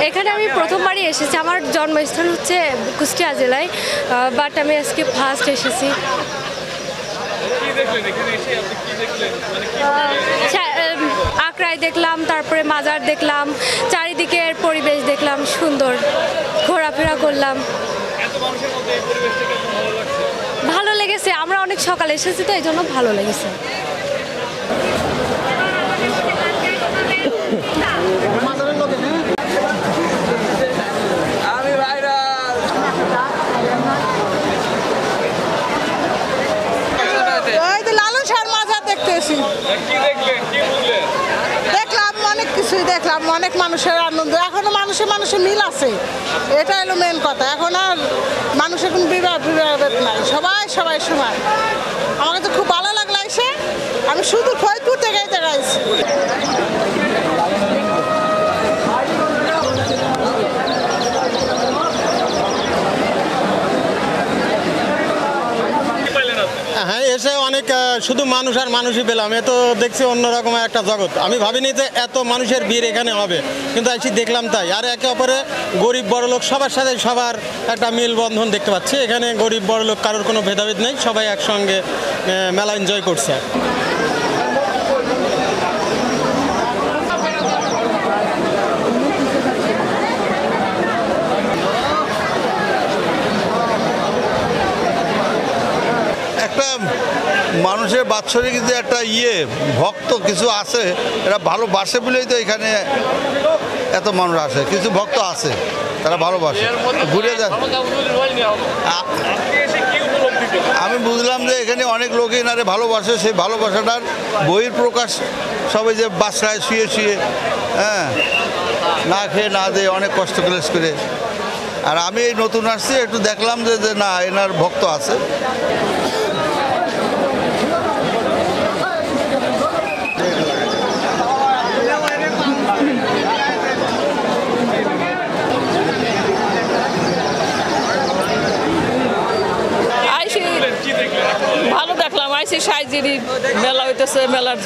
এখানে আমি প্রথমবারই এসেছি। আমার জন্মস্থান হচ্ছে কুষ্টিয়া জেলায়, বাট আমি আজকে ফার্স্ট এসেছি। আকরাই দেখলাম, তারপরে মাজার দেখলাম, চারিদিকের পরিবেশ দেখলাম, সুন্দর ঘোরাফেরা করলাম, ভালো লেগেছে। আমরা অনেক সকালে এসেছি তো এই জন্য ভালো লেগেছে। দেখলাম অনেক কিছুই, দেখলাম অনেক মানুষের আনন্দ, এখনো মানুষের মিল আছে, এটা হলো মেন কথা। এখন আর মানুষের কোনো বিভাগ নাই, সবাই সমান। আমার কাছে খুব ভালো লাগলো এসে। আমি শুধু ফরিদপুর থেকে দেখাইছি। হ্যাঁ, এসে অনেক শুধু মানুষ আর মানুষই পেলাম। এ তো দেখছি অন্যরকম একটা জগৎ। আমি ভাবিনি যে এত মানুষের ভিড় এখানে হবে, কিন্তু এসে দেখলাম তাই। আর একে অপরে গরিব বড়লোক সবার সাথে সবার একটা মেলবন্ধন দেখতে পাচ্ছি। এখানে গরিব বড়লোক কারোর কোনো ভেদাভেদ নেই, সবাই একসঙ্গে মেলা এনজয় করছে। একটা মানুষের বাৎসরিক যে একটা ভক্ত কিছু আছে, এরা ভালোবাসে বলেই তো এখানে এত মানুষ আসে। কিছু ভক্ত আছে, তারা ভালোবাসে, ঘুরে যায়। আমি বুঝলাম যে এখানে অনেক লোকই এনারে ভালোবাসে, সেই ভালোবাসাটার বহিঃপ্রকাশ। সবাই যে বাসায় শুয়ে না খেয়ে না দিয়ে অনেক কষ্ট ক্লেশ করে। আর আমি এই নতুন আসছি, একটু দেখলাম যে না, এনার ভক্ত আছে। ভালো দেখলাম, আইসি সাইজিরি মেলা হইতেছে, মেলার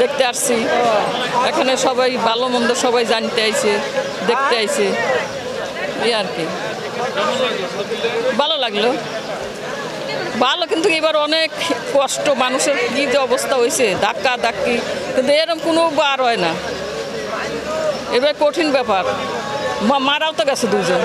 দেখতে আসছি। এখানে সবাই ভালো মন্দ সবাই জানতে আইছে, দেখতে আইছে, এই আর কি। ভালো লাগলো, ভালো। কিন্তু এবার অনেক কষ্ট, মানুষের কি যে অবস্থা হয়েছে, ধাক্কা ধাক্কি, কিন্তু এরকম কোনো বার হয় না। এবার কঠিন ব্যাপার, মারাও তো গেছে দুজন।